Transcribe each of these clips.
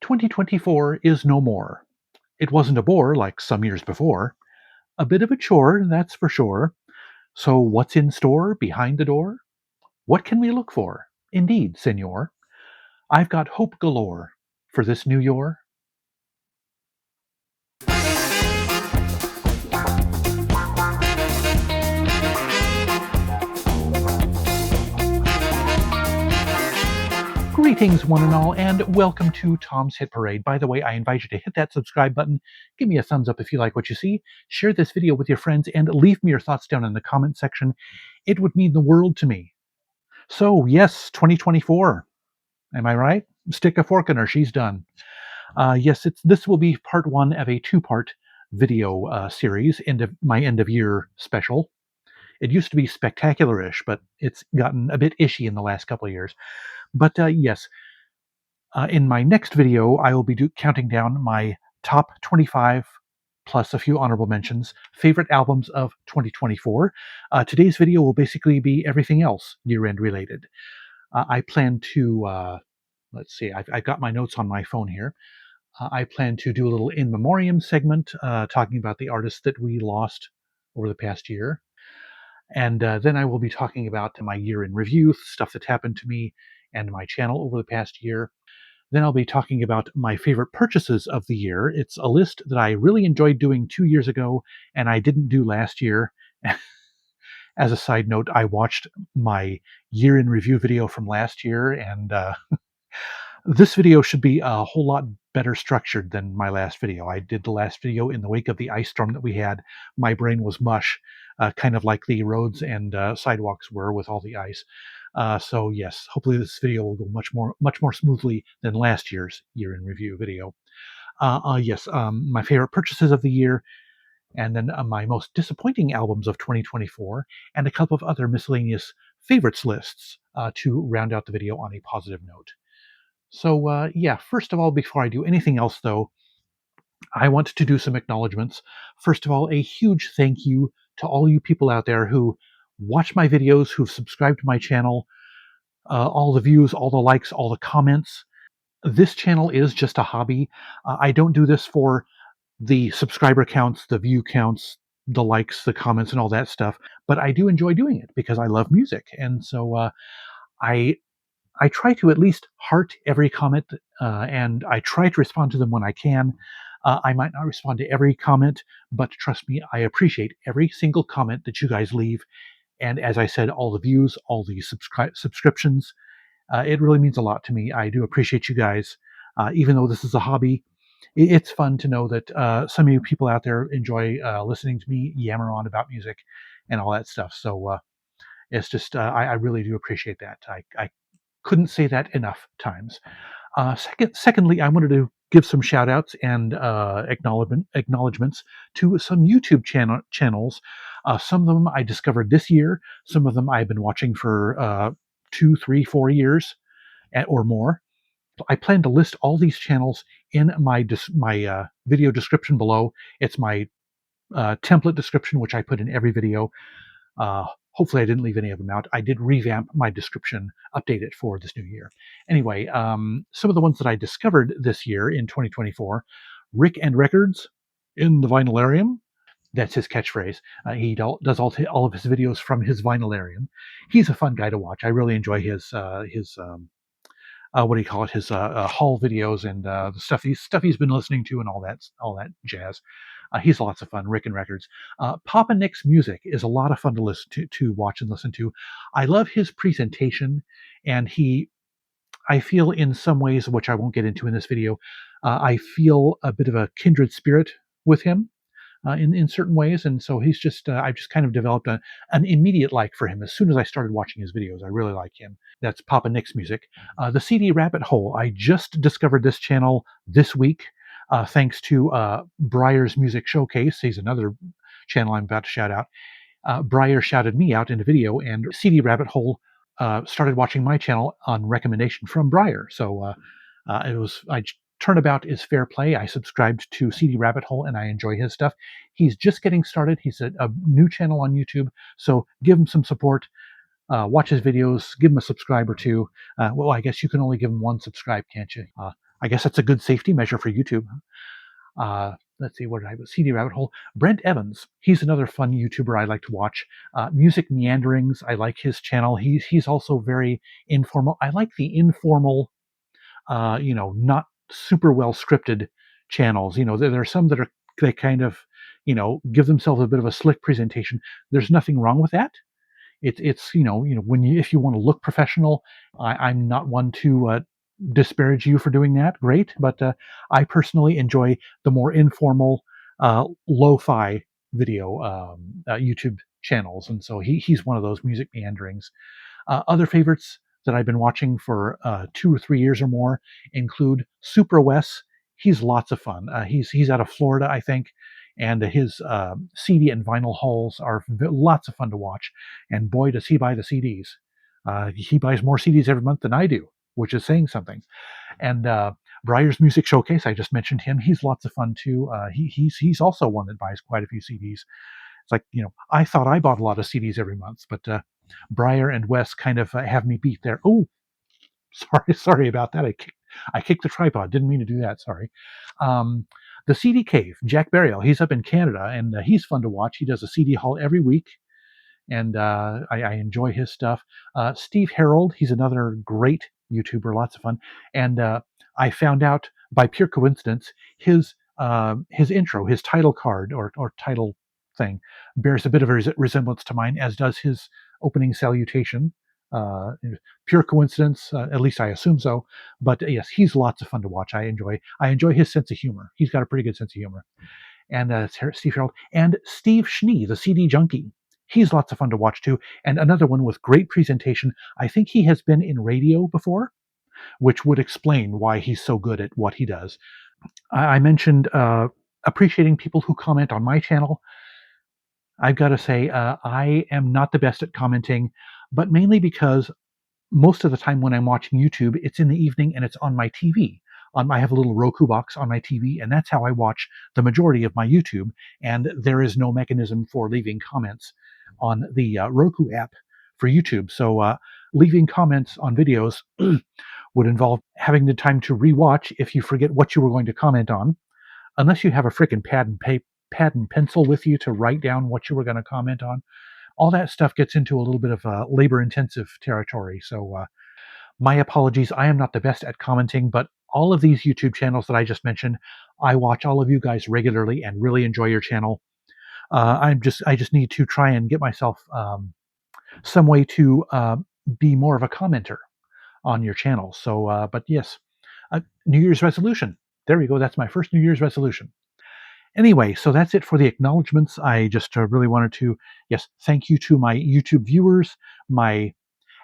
2024 is no more. It wasn't a bore like some years before. A bit of a chore, that's for sure. So what's in store behind the door? What can we look for? Indeed, senor. I've got hope galore for this new year. Greetings, one and all, and welcome to Tom's Hit Parade. By the way, I invite you to hit that subscribe button, give me a thumbs up if you like what you see, share this video with your friends, and leave me your thoughts down in the comment section. It would mean the world to me. So, yes, 2024. Am I right? Stick a fork in her, she's done. Yes, this will be part one of a two-part video series, my end of year special. It used to be spectacular-ish, but it's gotten a bit ishy in the last couple of years. But yes, in my next video, I will be counting down my top 25 plus a few honorable mentions, favorite albums of 2024. Today's video will basically be everything else year-end related. I plan to, let's see, I've got my notes on my phone here. I plan to do a little in memoriam segment talking about the artists that we lost over the past year. And then I will be talking about my year in review, stuff that's happened to me and my channel over the past year. Then I'll be talking about my favorite purchases of the year. It's a list that I really enjoyed doing 2 years ago and I didn't do last year. As a side note, I watched my year in review video from last year, and this video should be a whole lot better structured than my last video. I did the last video in the wake of the ice storm that we had. My brain was mush, kind of like the roads and sidewalks were with all the ice. So yes, hopefully this video will go much more smoothly than last year's year in review video. Yes, my favorite purchases of the year, and then my most disappointing albums of 2024, and a couple of other miscellaneous favorites lists to round out the video on a positive note. So yeah, first of all, before I do anything else though, I want to do some acknowledgments. First of all, a huge thank you to all you people out there who watch my videos, who've subscribed to my channel, all the views, all the likes, all the comments. This channel is just a hobby. I don't do this for the subscriber counts, the view counts, the likes, the comments, and all that stuff, but I do enjoy doing it because I love music. And so I I try to at least heart every comment, and I try to respond to them when I can. I might not respond to every comment, but trust me, I appreciate every single comment that you guys leave. And as I said, all the views, all the subscriptions, it really means a lot to me. I do appreciate you guys. Even though this is a hobby, it's fun to know that some of you people out there enjoy listening to me yammer on about music and all that stuff. So it's just, I really do appreciate that. I couldn't say that enough times. Secondly, I wanted to give some shout outs and acknowledgments to some YouTube channels. Some of them I discovered this year. Some of them I've been watching for 2, 3, 4 years or more. I plan to list all these channels in my video description below. It's my template description, which I put in every video. Hopefully I didn't leave any of them out. I did revamp my description, update it for this new year. Anyway, some of the ones that I discovered this year in 2024, Rick and Records in the Vinylarium. That's his catchphrase. He does all of his videos from his Vinylarium. He's a fun guy to watch. I really enjoy his what do you call it? His haul videos and the stuff he's been listening to and all that jazz. He's lots of fun. Rick and Records. Papa Nick's music is a lot of fun to listen to watch and listen to. I love his presentation, and I feel in some ways, which I won't get into in this video, I feel a bit of a kindred spirit with him. In certain ways, and so he's just I've just kind of developed an immediate like for him. As soon as I started watching his videos, I really like him. That's Papa Nick's music. The CD Rabbit Hole, I just discovered this channel this week, thanks to Bryer's Music Showcase. He's another channel I'm about to shout out. Bryer shouted me out in a video, and CD Rabbit Hole started watching my channel on recommendation from Bryer. So Turnabout is fair play. I subscribed to CD Rabbit Hole and I enjoy his stuff. He's just getting started. He's a new channel on YouTube, so give him some support. Watch his videos. Give him a subscribe or two. Well, I guess you can only give him one subscribe, can't you? I guess that's a good safety measure for YouTube. Let's see, what did I have? A CD rabbit hole. Brent Evans, he's another fun YouTuber I like to watch. Music Meanderings, I like his channel. He's also very informal. I like the informal, not super well scripted channels. There are some that are, they kind of, give themselves a bit of a slick presentation. There's nothing wrong with that. It's when if you want to look professional, I'm not one to disparage you for doing that. Great, but I personally enjoy the more informal, lo-fi video YouTube channels, and so he's one of those. Music Meanderings. Other favorites that I've been watching for 2 or 3 years or more include SupraWes. He's lots of fun. He's out of Florida, I think, and his CD and vinyl hauls are lots of fun to watch. And boy, does he buy the CDs. He buys more CDs every month than I do, which is saying something. And Bryer's Music Showcase, I just mentioned him. He's lots of fun too. He's also one that buys quite a few CDs. It's like, I thought I bought a lot of CDs every month, but Bryer and Wes kind of have me beat there. Oh, sorry about that. I kicked the tripod. Didn't mean to do that. Sorry. Um, the CD Cave, Jack Burial. He's up in Canada, and he's fun to watch. He does a CD haul every week, and I enjoy his stuff. Steve Herold, he's another great YouTuber, lots of fun. And I found out by pure coincidence his intro, his title card or title thing, bears a bit of a resemblance to mine, as does his opening salutation. Uh, Pure coincidence, at least I assume so. But yes, he's lots of fun to watch. I enjoy his sense of humor. He's got a pretty good sense of humor. And Steve Herold and Steve Schnee, the CD Junkie. He's lots of fun to watch too. And another one with great presentation. I think he has been in radio before, which would explain why he's so good at what he does. I mentioned appreciating people who comment on my channel. I've got to say, I am not the best at commenting, but mainly because most of the time when I'm watching YouTube, it's in the evening and it's on my TV. I have a little Roku box on my TV, and that's how I watch the majority of my YouTube. And there is no mechanism for leaving comments on the Roku app for YouTube. So leaving comments on videos would involve having the time to rewatch if you forget what you were going to comment on, unless you have a freaking pad and pencil with you to write down what you were going to comment on. All that stuff gets into a little bit of labor intensive territory. So my apologies. I am not the best at commenting, but all of these YouTube channels that I just mentioned, I watch all of you guys regularly and really enjoy your channel. I just need to try and get myself some way to be more of a commenter on your channel. So, but yes, New Year's resolution. There we go. That's my first New Year's resolution. Anyway, so that's it for the acknowledgments. I just really wanted to, yes, thank you to my YouTube viewers, my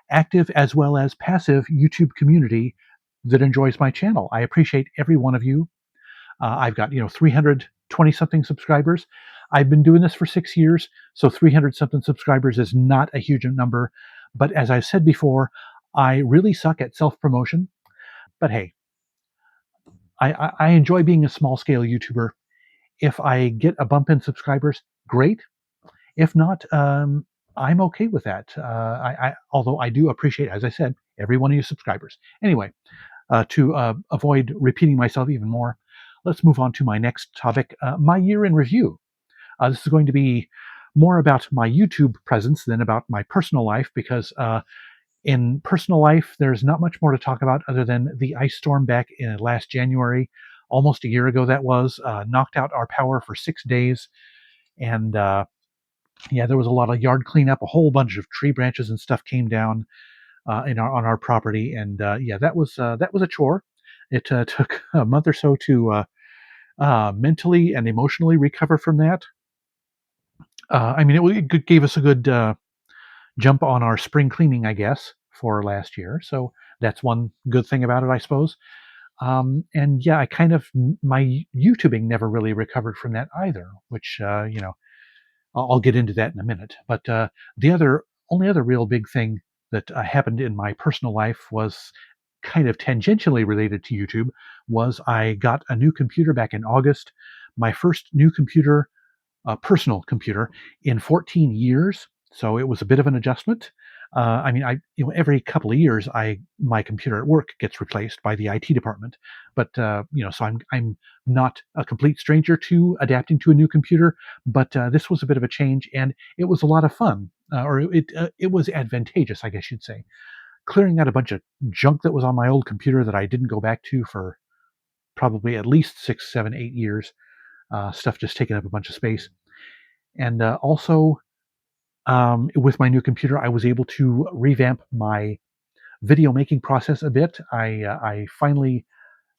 active as well as passive YouTube community that enjoys my channel. I appreciate every one of you. I've got 320 something subscribers. I've been doing this for 6 years, so 300 something subscribers is not a huge number. But as I've said before, I really suck at self promotion. But hey, I enjoy being a small scale YouTuber. If I get a bump in subscribers, great. If not, I'm okay with that. Although I do appreciate, as I said, every one of you subscribers. Anyway, to avoid repeating myself even more, let's move on to my next topic, my year in review. This is going to be more about my YouTube presence than about my personal life, because in personal life, there's not much more to talk about other than the ice storm back in last January, almost a year ago that was, knocked out our power for 6 days. And yeah, there was a lot of yard cleanup. A whole bunch of tree branches and stuff came down on our property, and yeah, that was a chore. It took a month or so to mentally and emotionally recover from that. I mean, it gave us a good jump on our spring cleaning, I guess, for last year. So that's one good thing about it, I suppose. And yeah, my YouTubing never really recovered from that either, which I'll get into that in a minute. But the only other real big thing that happened in my personal life was kind of tangentially related to YouTube. Was I got a new computer back in August, my first new computer, personal computer, in 14 years. So it was a bit of an adjustment. I mean, every couple of years, my computer at work gets replaced by the IT department. But so I'm not a complete stranger to adapting to a new computer. But this was a bit of a change, and it was a lot of fun, or it was advantageous, I guess you'd say. Clearing out a bunch of junk that was on my old computer that I didn't go back to for probably at least 6, 7, 8 years. Stuff just taking up a bunch of space, and also with my new computer, I was able to revamp my video making process a bit. I finally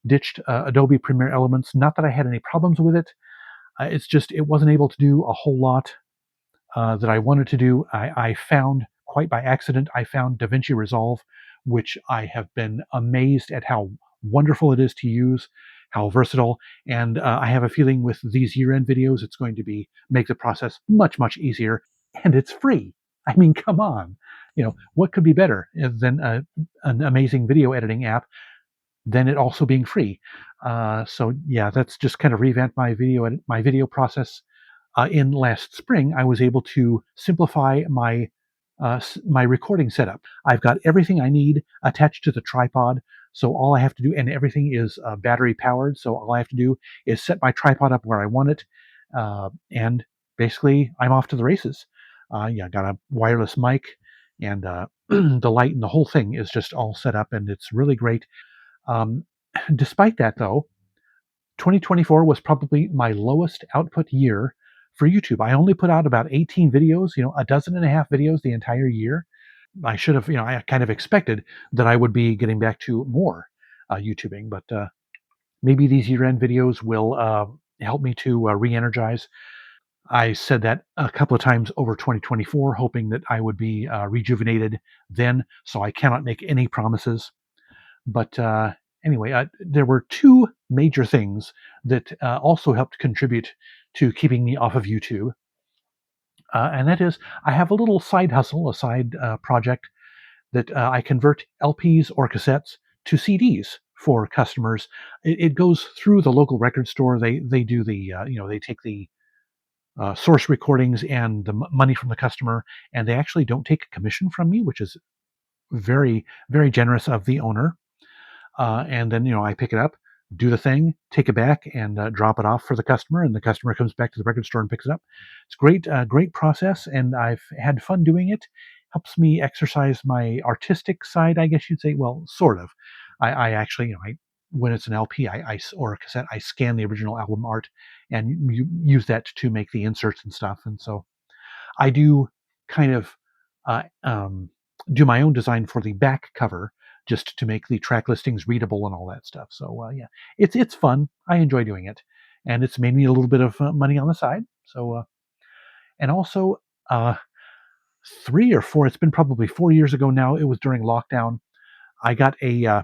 ditched Adobe Premiere Elements. Not that I had any problems with it. It's just it wasn't able to do a whole lot that I wanted to do. I found, quite by accident, I found DaVinci Resolve, which I have been amazed at how wonderful it is to use, how versatile. And I have a feeling with these year-end videos, it's going to be make the process much, much easier. And it's free. I mean, come on. What could be better than an amazing video editing app than it also being free? So yeah, that's just kind of revamped my video process. In last spring, I was able to simplify my recording setup. I've got everything I need attached to the tripod, so all I have to do, and everything is battery powered. So all I have to do is set my tripod up where I want it, and basically I'm off to the races. Yeah, got a wireless mic, and the light and the whole thing is just all set up, and it's really great. Um, Despite that, though, 2024 was probably my lowest output year for YouTube. I only put out about 18 videos, a dozen and a half videos the entire year. I should have, I kind of expected that I would be getting back to more YouTubing, but maybe these year end videos will help me to re energize. I said that a couple of times over 2024, hoping that I would be rejuvenated then, so I cannot make any promises. But anyway, there were two major things that also helped contribute to keeping me off of YouTube. And that is, I have a little side hustle, a side project that I convert LPs or cassettes to CDs for customers. It goes through the local record store. They do the they take the source recordings and the money from the customer, and they actually don't take a commission from me, which is very, very generous of the owner. And then I pick it up, do the thing, take it back, and drop it off for the customer, and the customer comes back to the record store and picks it up. It's great, great process, and I've had fun doing it. Helps me exercise my artistic side, I guess you'd say. Well, sort of. I actually, when it's an LP, or a cassette, I scan the original album art and use that to make the inserts and stuff. And so I do kind of uh, um, do my own design for the back cover just to make the track listings readable and all that stuff. So yeah, it's fun. I enjoy doing it, and it's made me a little bit of money on the side. So and also uh, 3 or 4. It's been probably 4 years ago now. It was during lockdown. I got a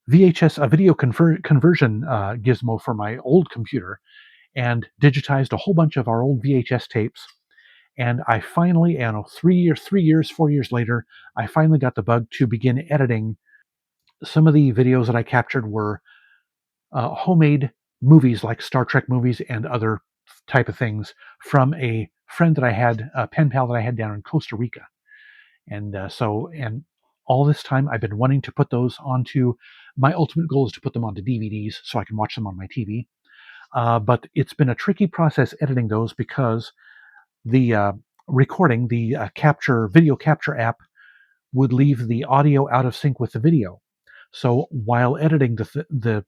VHS, a video conversion gizmo for my old computer, and digitized a whole bunch of our old VHS tapes. And I finally, 3 years, 4 years later, I finally got the bug to begin editing. Some of the videos that I captured were homemade movies like Star Trek movies and other type of things from a friend that I had, a pen pal that I had down in Costa Rica. And and all this time I've been wanting to put those onto, my ultimate goal is to put them onto DVDs so I can watch them on my TV. But it's been a tricky process editing those because the recording, the video capture app would leave the audio out of sync with the video. So while editing the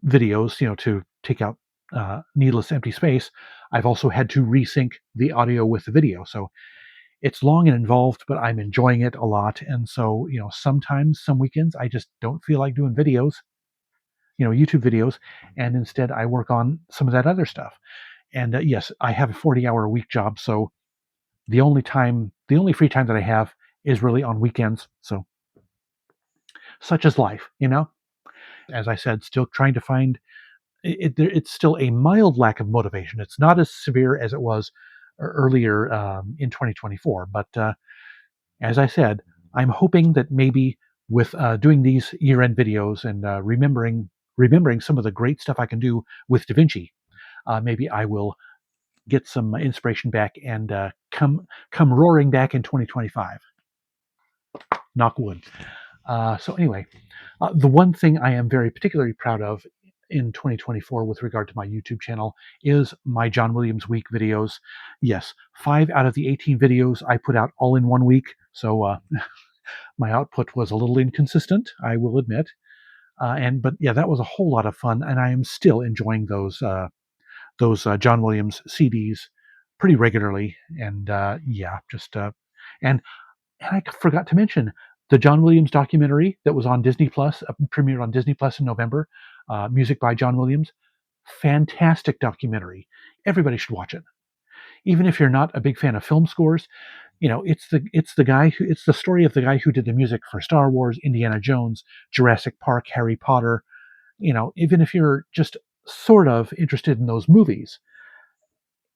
videos, to take out needless empty space, I've also had to resync the audio with the video. So it's long and involved, but I'm enjoying it a lot. And so, sometimes, some weekends, I just don't feel like doing videos, YouTube videos, and instead I work on some of that other stuff. And yes, I have a 40-hour a week job, so the only free time that I have is really on weekends. So such is life, As I said, still trying to find it's still a mild lack of motivation. It's not as severe as it was earlier in 2024, but as I said, I'm hoping that maybe with doing these year-end videos and remembering some of the great stuff I can do with DaVinci, maybe I will get some inspiration back and come roaring back in 2025. Knock wood. So anyway, the one thing I am very particularly proud of in 2024 with regard to my YouTube channel is my John Williams Week videos. Yes, 5 out of the 18 videos I put out all in 1 week, so my output was a little inconsistent, I will admit. But yeah, that was a whole lot of fun, and I am still enjoying those John Williams CDs pretty regularly. And yeah, just and and I forgot to mention the John Williams documentary that was on Disney Plus, premiered on Disney Plus in November. Music by John Williams. Fantastic documentary. Everybody should watch it. Even if you're not a big fan of film scores, it's the story of the guy who did the music for Star Wars, Indiana Jones, Jurassic Park, Harry Potter. Even if you're just sort of interested in those movies,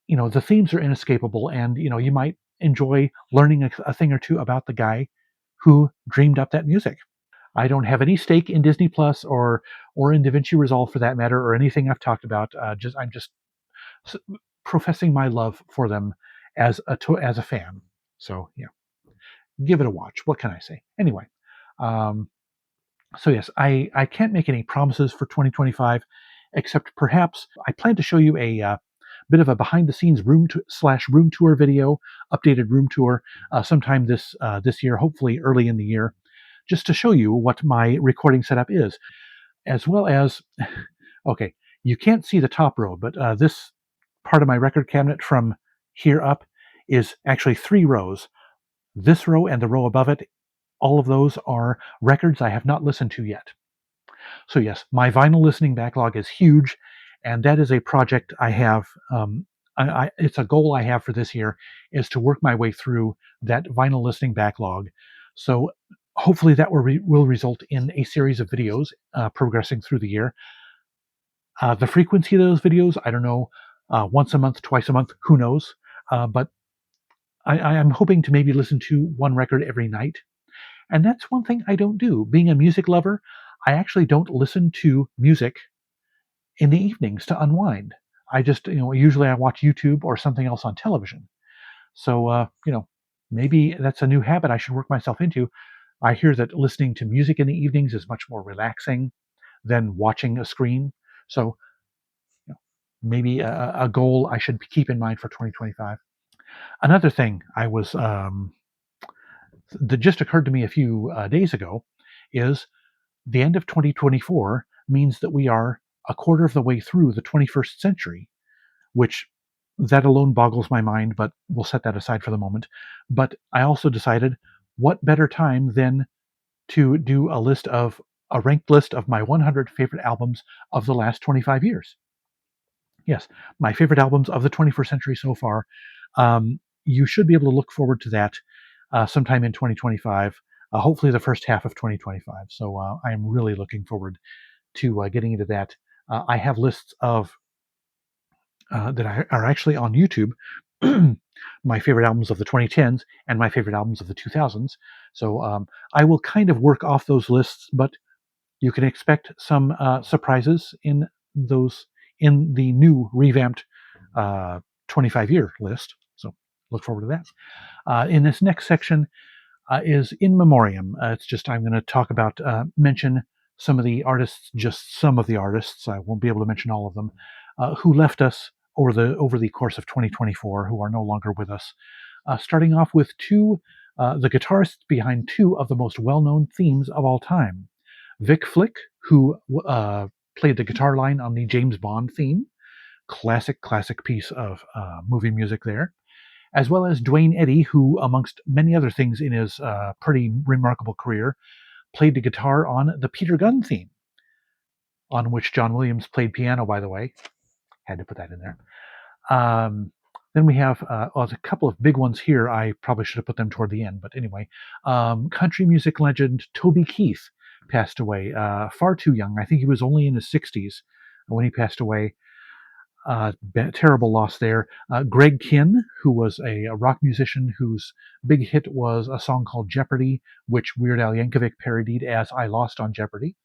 the themes are inescapable, and you might enjoy learning a thing or two about the guy who dreamed up that music. I don't have any stake in Disney Plus or in DaVinci Resolve for that matter, or anything I've talked about. I'm just professing my love for them as a fan. So yeah, give it a watch. What can I say? Anyway, um, so yes, I can't make any promises for 2025, except perhaps I plan to show you a bit of a behind the scenes room tour video, updated room tour, sometime this year, hopefully early in the year, just to show you what my recording setup is, as well as okay, you can't see the top row, but this part of my record cabinet from here up is actually 3 rows. This row and the row above it, all of those are records I have not listened to yet. So yes, my vinyl listening backlog is huge, and that is a project I have. It's a goal I have for this year, is to work my way through that vinyl listening backlog. So hopefully that will result in a series of videos progressing through the year. The frequency of those videos, I don't know, once a month, twice a month, who knows? But I am hoping to maybe listen to one record every night. And that's one thing I don't do. Being a music lover, I actually don't listen to music in the evenings to unwind. I just, usually I watch YouTube or something else on television. So, maybe that's a new habit I should work myself into. I hear that listening to music in the evenings is much more relaxing than watching a screen. So, maybe a goal I should keep in mind for 2025. Another thing that just occurred to me a few days ago is the end of 2024 means that we are a quarter of the way through the 21st century, which that alone boggles my mind, but we'll set that aside for the moment. But I also decided, what better time than to do a ranked list of my 100 favorite albums of the last 25 years. Yes, my favorite albums of the 21st century so far. You should be able to look forward to that sometime in 2025, hopefully the first half of 2025. So I am really looking forward to getting into that. I have lists of that are actually on YouTube. My favorite albums of the 2010s and my favorite albums of the 2000s. So I will kind of work off those lists, but you can expect some surprises in the new revamped 25-year list. So look forward to that. In this next section is In Memoriam. It's just I'm going to talk about mention some of the artists, just some of the artists. I won't be able to mention all of them who left us over the course of 2024, who are no longer with us. Starting off with the guitarists behind 2 of the most well-known themes of all time. Vic Flick, who played the guitar line on the James Bond theme, classic piece of movie music there, as well as Dwayne Eddy, who, amongst many other things in his pretty remarkable career, played the guitar on the Peter Gunn theme, on which John Williams played piano, by the way. Had to put that in there. Then we have a couple of big ones here. I probably should have put them toward the end, but anyway. Country music legend Toby Keith passed away far too young. I think he was only in his 60s when he passed away. Terrible loss there. Greg Kihn, who was a rock musician whose big hit was a song called Jeopardy, which Weird Al Yankovic parodied as I Lost on Jeopardy.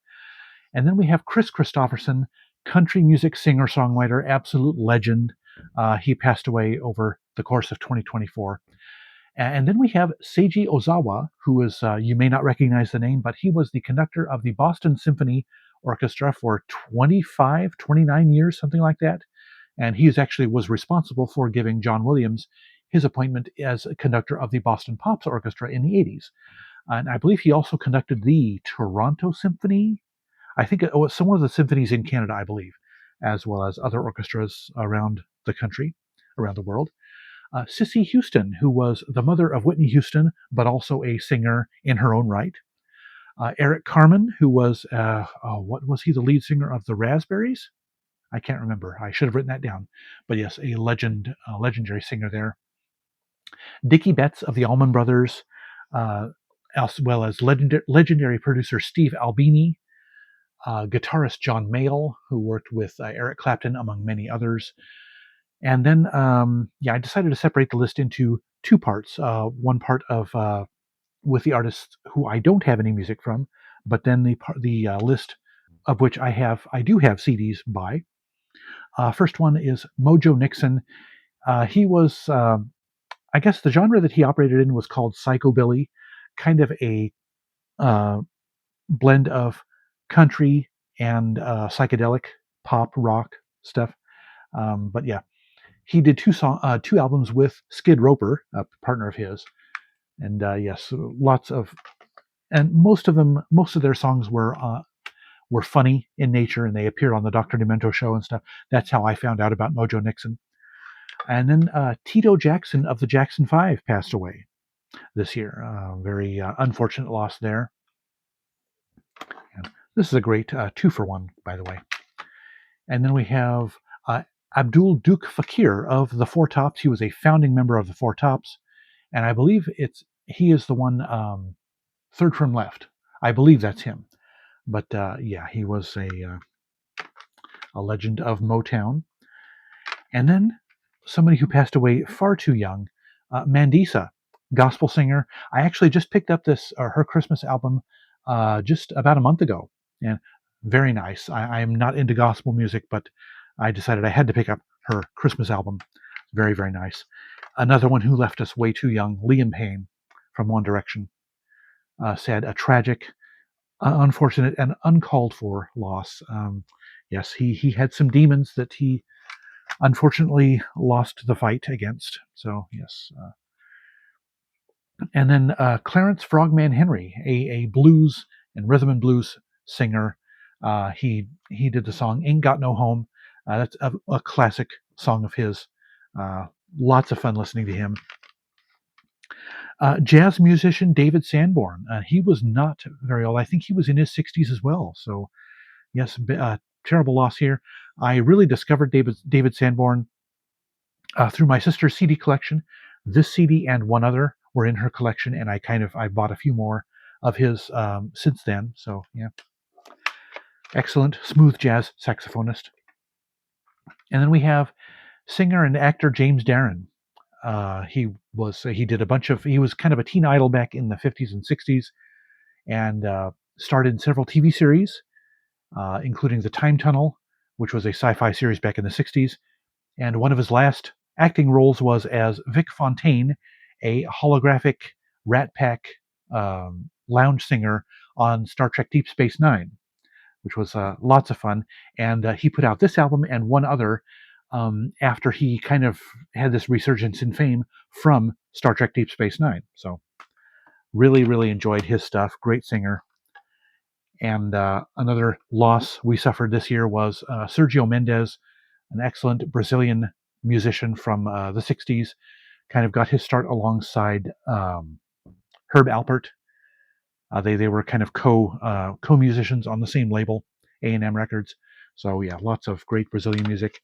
And then we have Chris Christopherson, country music singer-songwriter, absolute legend. He passed away over the course of 2024. And then we have Seiji Ozawa, who is, you may not recognize the name, but he was the conductor of the Boston Symphony Orchestra for 25, 29 years, something like that. And he actually was responsible for giving John Williams his appointment as a conductor of the Boston Pops Orchestra in the 80s. And I believe he also conducted the Toronto Symphony. I think it was some of the symphonies in Canada, I believe, as well as other orchestras around the country, around the world. Cissy Houston, who was the mother of Whitney Houston, but also a singer in her own right. Eric Carmen, who was, what was he, the lead singer of the Raspberries? I can't remember. I should have written that down. But yes, a legendary singer there. Dickie Betts of the Allman Brothers, as well as legendary producer Steve Albini, guitarist John Mayall, who worked with Eric Clapton, among many others. And then, I decided to separate the list into two parts. One part of with the artists who I don't have any music from, but then the list of which I do have CDs by. First one is Mojo Nixon. He was, I guess, the genre that he operated in was called psychobilly, kind of a uh, blend of country and psychedelic pop rock stuff. But yeah, he did two albums with Skid Roper, a partner of his, and yes, lots of, and most of their songs were funny in nature, and they appeared on the Dr. Demento show and stuff. That's how I found out about Mojo Nixon. And then Tito Jackson of the Jackson 5 passed away this year. Very unfortunate loss there. And this is a great 2-for-1, by the way. And then we have Abdul Duke Fakir of the Four Tops. He was a founding member of the Four Tops, and I believe he is the one third from left. I believe that's him. But yeah, he was a legend of Motown. And then somebody who passed away far too young, Mandisa, gospel singer. I actually just picked up her Christmas album just about a month ago, and very nice. I am not into gospel music, but I decided I had to pick up her Christmas album. Very, very nice. Another one who left us way too young, Liam Payne from One Direction. Sad, a tragic, unfortunate, and uncalled for loss. Yes, he had some demons that he unfortunately lost the fight against. So yes. And then Clarence Frogman Henry, a blues and rhythm and blues singer. He did the song "Ain't Got No Home." That's a classic song of his. Lots of fun listening to him. Jazz musician David Sanborn. He was not very old. I think he was in his 60s as well. So yes, terrible loss here. I really discovered David Sanborn through my sister's CD collection. This CD and one other were in her collection, and I bought a few more of his since then. So yeah, excellent smooth jazz saxophonist. And then we have singer and actor James Darren. He did a bunch of, he was kind of a teen idol back in the 50s and 60s, and starred in several TV series, including The Time Tunnel, which was a sci-fi series back in the 60s. And one of his last acting roles was as Vic Fontaine, a holographic Rat Pack lounge singer on Star Trek Deep Space Nine, which was lots of fun. And he put out this album and one other after he kind of had this resurgence in fame from Star Trek Deep Space Nine. So really, really enjoyed his stuff. Great singer. And another loss we suffered this year was Sergio Mendes, an excellent Brazilian musician from the 60s. Kind of got his start alongside Herb Alpert. They were kind of co musicians on the same label, A&M Records. So yeah, lots of great Brazilian music.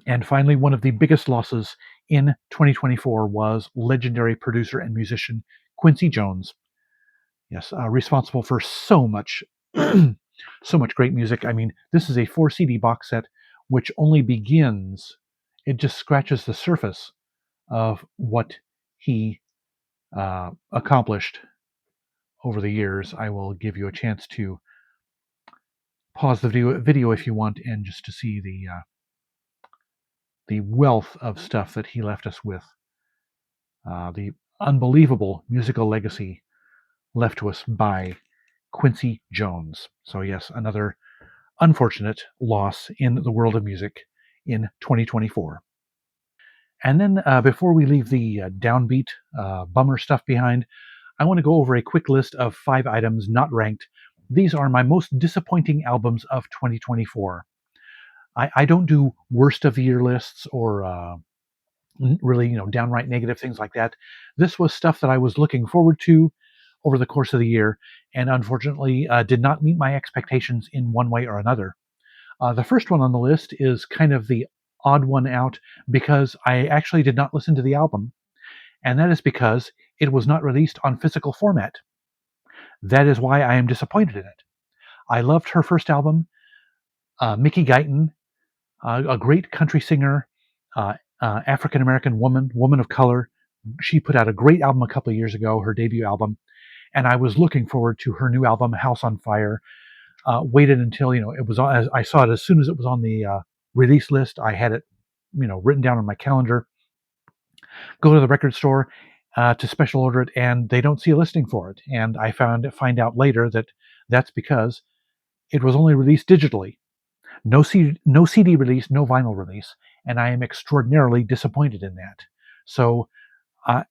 And finally, one of the biggest losses in 2024 was legendary producer and musician Quincy Jones. Yes, responsible for so much, so much great music. I mean, this is a 4 CD box set, which only begins. It just scratches the surface of what he accomplished over the years. I will give you a chance to pause the video if you want, and just to see the wealth of stuff that he left us with. the unbelievable musical legacy left to us by Quincy Jones. So yes, another unfortunate loss in the world of music in 2024. And then before we leave the downbeat bummer stuff behind, I want to go over a quick list of 5 items not ranked. These are my most disappointing albums of 2024. I don't do worst of the year lists or really, downright negative things like that. This was stuff that I was looking forward to over the course of the year, and unfortunately did not meet my expectations in one way or another. The first one on the list is kind of the odd one out because I actually did not listen to the album, and that is because it was not released on physical format. That is why I am disappointed in it. I loved her first album, Mickey Guyton, a great country singer, uh, African American woman of color. She put out a great album a couple of years ago, her debut album, and I was looking forward to her new album, House on Fire. Waited until it was on. I saw it as soon as it was on the release list. I had it, written down on my calendar. Go to the record store to special order it, and they don't see a listing for it. And I find out later that that's because it was only released digitally. No CD release, no vinyl release, and I am extraordinarily disappointed in that. So, uh,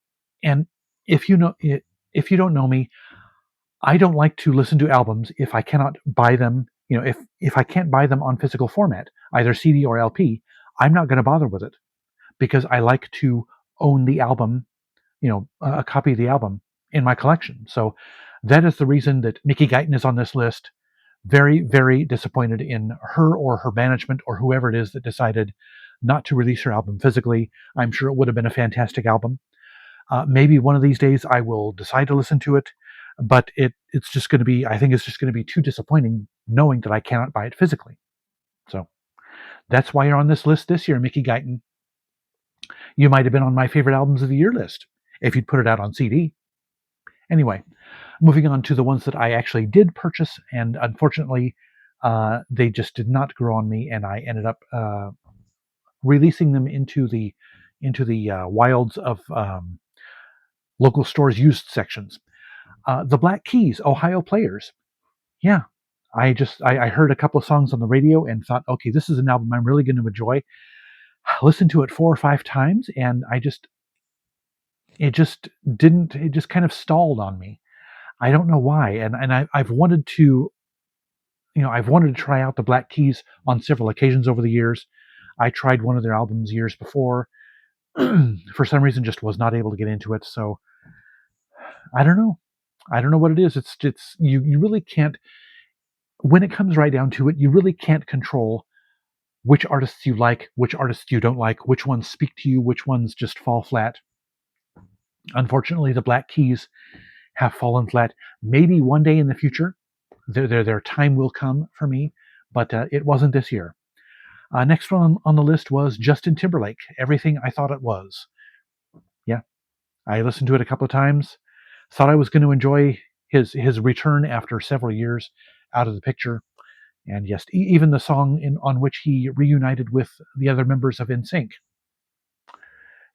and if you know if you don't know me, I don't like to listen to albums if I cannot buy them. If I can't buy them on physical format, either CD or LP, I'm not going to bother with it because I like to own the album, a copy of the album in my collection. So that is the reason that Mickey Guyton is on this list. Very, very disappointed in her or her management or whoever it is that decided not to release her album physically. I'm sure it would have been a fantastic album. Maybe one of these days I will decide to listen to it, but it's just going to be, I think it's just going to be too disappointing knowing that I cannot buy it physically. So that's why you're on this list this year, Mickey Guyton. You might have been on my favorite albums of the year list if you'd put it out on CD. Anyway, moving on to the ones that I actually did purchase, and unfortunately, they just did not grow on me, and I ended up releasing them into the wilds of local stores' used sections. The Black Keys, Ohio Players. Yeah, I heard a couple of songs on the radio and thought, okay, this is an album I'm really going to enjoy. Listened to it 4 or 5 times, and it just didn't. It just kind of stalled on me. I don't know why, and I've wanted to I've wanted to try out the Black Keys on several occasions over the years. I tried one of their albums years before. For some reason, just was not able to get into it. So I don't know. I don't know what it is. It's you really can't. When it comes right down to it, you really can't control which artists you like, which artists you don't like, which ones speak to you, which ones just fall flat. Unfortunately, the Black Keys have fallen flat. Maybe one day in the future, their time will come for me, but it wasn't this year. Next one on the list was Justin Timberlake, Everything I Thought It Was. Yeah, I listened to it a couple of times. Thought I was going to enjoy his return after several years out of the picture. And yes, even the song on which he reunited with the other members of NSYNC.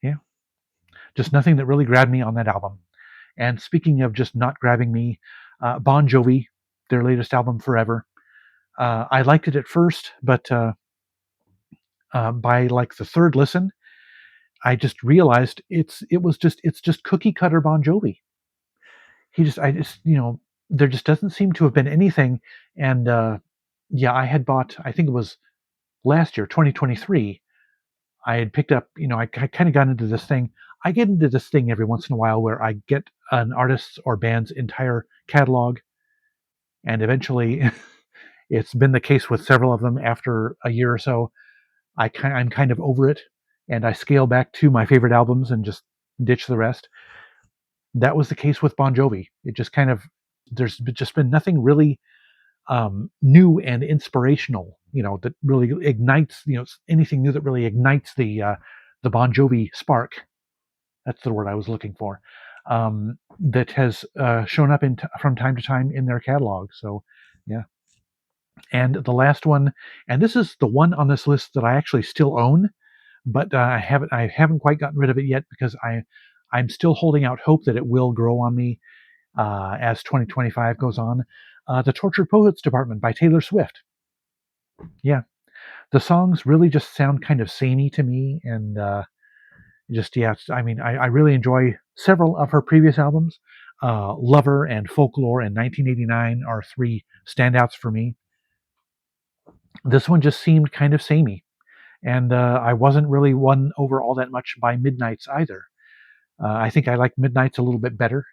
Yeah, just nothing that really grabbed me on that album. And speaking of just not grabbing me, Bon Jovi, their latest album, Forever. I liked it at first, but by like the third listen, I just realized it's just cookie cutter Bon Jovi. I just there just doesn't seem to have been anything. And yeah, I had bought, I think it was last year, 2023. I had picked up, I kind of got into this thing. I get into this thing every once in a while where I get an artist's or band's entire catalog, and eventually, it's been the case with several of them. After a year or so, I'm kind of over it, and I scale back to my favorite albums and just ditch the rest. That was the case with Bon Jovi. It just kind of there's just been nothing really new and inspirational, that really ignites, anything new that really ignites the Bon Jovi spark. That's the word I was looking for. That has shown up from time to time in their catalog. So, yeah. And the last one, and this is the one on this list that I actually still own, but I haven't quite gotten rid of it yet because I'm still holding out hope that it will grow on me as 2025 goes on. The Tortured Poets Department by Taylor Swift. Yeah, the songs really just sound kind of samey to me, and I really enjoy several of her previous albums. Lover and Folklore and 1989 are three standouts for me. This one just seemed kind of samey, and I wasn't really won over all that much by Midnight's either. I think I like Midnight's a little bit better,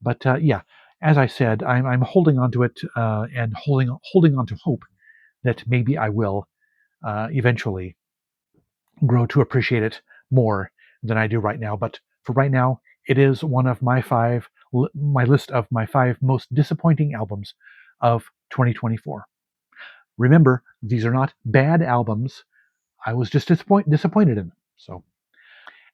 but yeah, as I said, I'm holding on to it and holding on to hope that maybe I will eventually grow to appreciate it more than I do right now. But for right now, it is one of my list of my five most disappointing albums of 2024. Remember, these are not bad albums. I was just disappointed in them. So,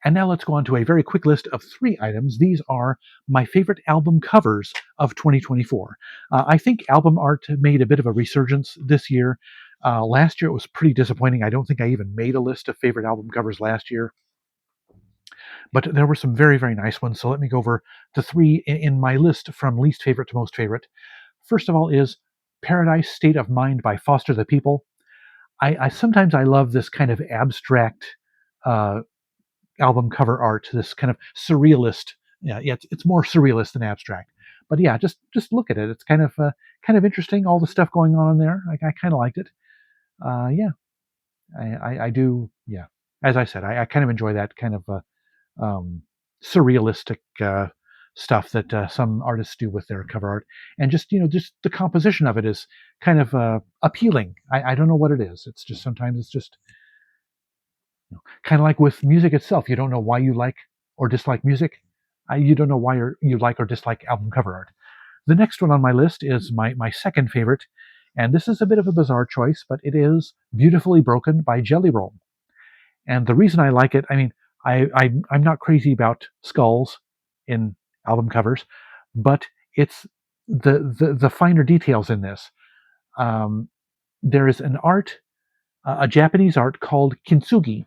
and now let's go on to a very quick list of three items. These are my favorite album covers of 2024. I think album art made a bit of a resurgence this year. Last year it was pretty disappointing. I don't think I even made a list of favorite album covers last year, but there were some very, very nice ones. So let me go over the three in my list from least favorite to most favorite. First of all is Paradise State of Mind by Foster the People. I sometimes I love this kind of abstract uh, album cover art, this kind of surrealist. Yeah, it's more surrealist than abstract. But yeah, just look at it. It's kind of interesting. All the stuff going on in there. I kind of liked it. Yeah, I do. Yeah, as I said, I kind of enjoy that kind of um, surrealistic stuff that some artists do with their cover art, and just the composition of it is kind of appealing. I don't know what it is. It's just sometimes it's just kind of like with music itself. You don't know why you like or dislike music. You don't know why you like or dislike album cover art. The next one on my list is my second favorite, and this is a bit of a bizarre choice, but it is Beautifully Broken by Jelly Roll. And the reason I like it, I mean, I'm not crazy about skulls in album covers, but it's the finer details in this. Um, there is a Japanese art called kintsugi,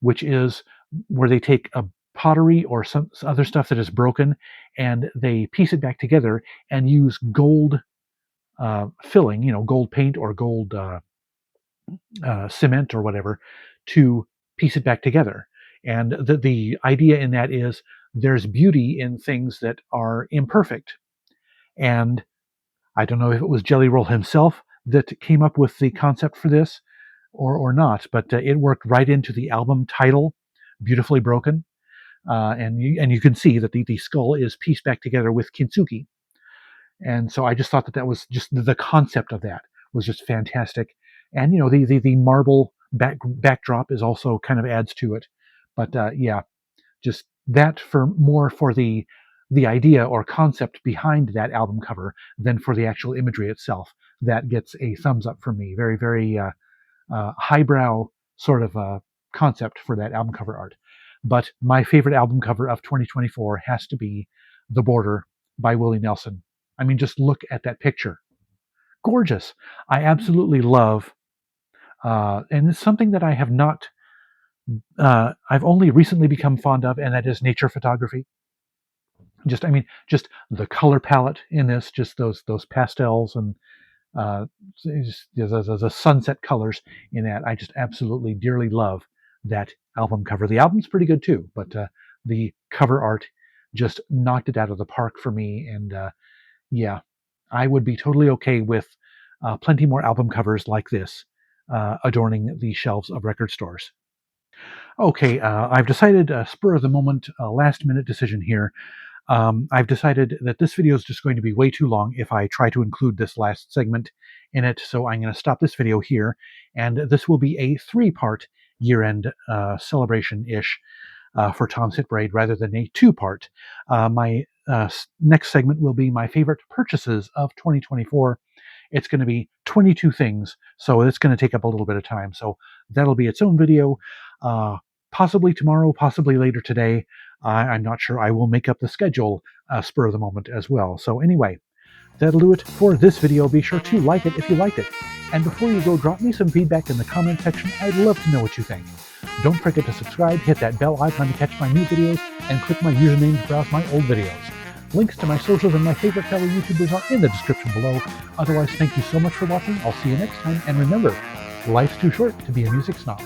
which is where they take a pottery or some other stuff that is broken and they piece it back together and use gold filling, gold paint or gold cement or whatever to piece it back together. And the idea in that is there's beauty in things that are imperfect. And I don't know if it was Jelly Roll himself that came up with the concept for this or not, but it worked right into the album title, Beautifully Broken. And you can see that the skull is pieced back together with kintsugi. And so I just thought that was just the concept of that was just fantastic. And the marble backdrop is also kind of adds to it. But yeah, just that for the idea or concept behind that album cover than for the actual imagery itself. That gets a thumbs up from me. Very, very highbrow sort of concept for that album cover art. But my favorite album cover of 2024 has to be The Border by Willie Nelson. I mean, just look at that picture. Gorgeous. I absolutely love, and it's something that I have not, I've only recently become fond of, and that is nature photography. Just the color palette in this, just those pastels and uh, the sunset colors in that. I just absolutely dearly love that album cover. The album's pretty good too, but the cover art just knocked it out of the park for me. And yeah, I would be totally okay with plenty more album covers like this adorning the shelves of record stores. Okay, I've decided, spur of the moment, last minute decision here. I've decided that this video is just going to be way too long if I try to include this last segment in it, so I'm going to stop this video here, and this will be a three-part year-end celebration-ish for Tom's Hit Parade rather than a two-part. My next segment will be my favorite purchases of 2024. It's going to be 22 things, so it's going to take up a little bit of time. So that'll be its own video, possibly tomorrow, possibly later today. I'm not sure. I will make up the schedule spur of the moment as well. So anyway, that'll do it for this video. Be sure to like it if you liked it. And before you go, drop me some feedback in the comment section. I'd love to know what you think. Don't forget to subscribe, hit that bell icon to catch my new videos, and click my username to browse my old videos. Links to my socials and my favorite fellow YouTubers are in the description below. Otherwise, thank you so much for watching. I'll see you next time, and remember, life's too short to be a music snob.